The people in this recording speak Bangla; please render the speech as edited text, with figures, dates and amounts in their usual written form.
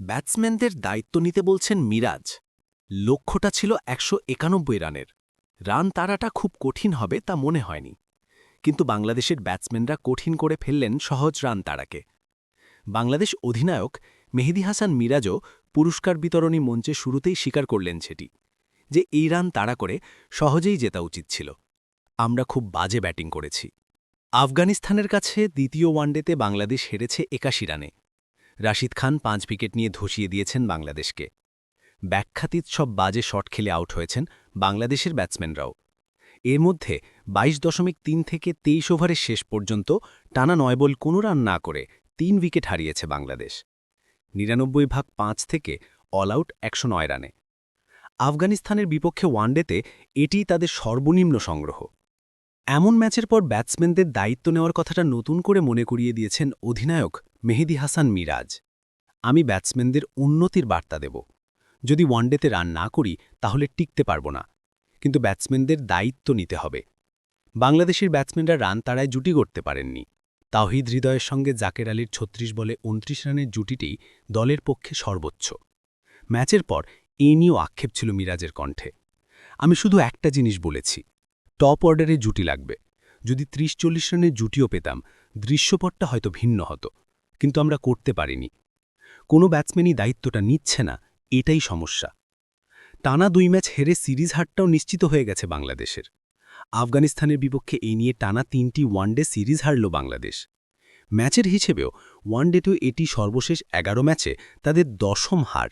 ব্যাটসম্যানদের দায়িত্ব নিতে বলছেন মিরাজ। লক্ষ্যটা ছিল ১৯১ রানের। রান তাড়াটা খুব কঠিন হবে তা মনে হয়নি, কিন্তু বাংলাদেশের ব্যাটসম্যানরা কঠিন করে ফেললেন সহজ রান তাড়াকে। বাংলাদেশ অধিনায়ক মেহেদী হাসান মিরাজও পুরস্কার বিতরণী মঞ্চে শুরুতেই স্বীকার করলেন সেটি, যে এই রান তাড়া করে সহজেই জেতা উচিত ছিল। আমরা খুব বাজে ব্যাটিং করেছি। আফগানিস্তানের কাছে দ্বিতীয় ওয়ানডেতে বাংলাদেশ হেরেছে ৮১ রানে। রাশিদ খান ৫ উইকেট নিয়ে ধসিয়ে দিয়েছেন বাংলাদেশকে। ব্যাখ্যাতীত সব বাজে শট খেলে আউট হয়েছেন বাংলাদেশের ব্যাটসম্যানরাও। এর মধ্যে ২২.৩ থেকে ২৩ ওভারের শেষ পর্যন্ত টানা ৯ বল কোনো রান না করে ৩ উইকেট হারিয়েছে বাংলাদেশ। ৯৯/৫ থেকে অল আউট ১০৯ রানে। আফগানিস্তানের বিপক্ষে ওয়ানডেতে এটিই তাদের সর্বনিম্ন সংগ্রহ। এমন ম্যাচের পর ব্যাটসম্যানদের দায়িত্ব নেওয়ার কথাটা নতুন করে মনে করিয়ে দিয়েছেন অধিনায়ক মেহেদী হাসান মিরাজ। আমি ব্যাটসম্যানদের উন্নতির বার্তা দেব। যদি ওয়ানডেতে রান না করি তাহলে টিকতে পারব না, কিন্তু ব্যাটসম্যানদের দায়িত্ব নিতে হবে। বাংলাদেশের ব্যাটসম্যানরা রান তাড়ায় জুটি গড়তে পারেননি। তাওহিদ হৃদয়ের সঙ্গে জাকের আলীর ৩৬ বলে ২৯ রানের জুটিটি দলের পক্ষে সর্বোচ্চ। ম্যাচের পর এই নিয়েও আক্ষেপ ছিল মিরাজের কণ্ঠে। আমি শুধু একটা জিনিস বলেছি, টপ অর্ডারে জুটি লাগবে। যদি ৩০-৪০ রানের জুটিও পেতাম, দৃশ্যপটটা হয়তো ভিন্ন হতো, কিন্তু আমরা করতে পারিনি। কোনো ব্যাটসম্যানই দায়িত্বটা নিচ্ছে না, এটাই সমস্যা। টানা ২ ম্যাচ হেরে সিরিজ হারটাও নিশ্চিত হয়ে গেছে বাংলাদেশের। আফগানিস্তানের বিপক্ষে এই নিয়ে টানা ৩টি ওয়ানডে সিরিজ হারল বাংলাদেশ। ম্যাচের হিসেবেও ওয়ানডেতেও এটি সর্বশেষ ১১ ম্যাচে তাদের ১০ম হার।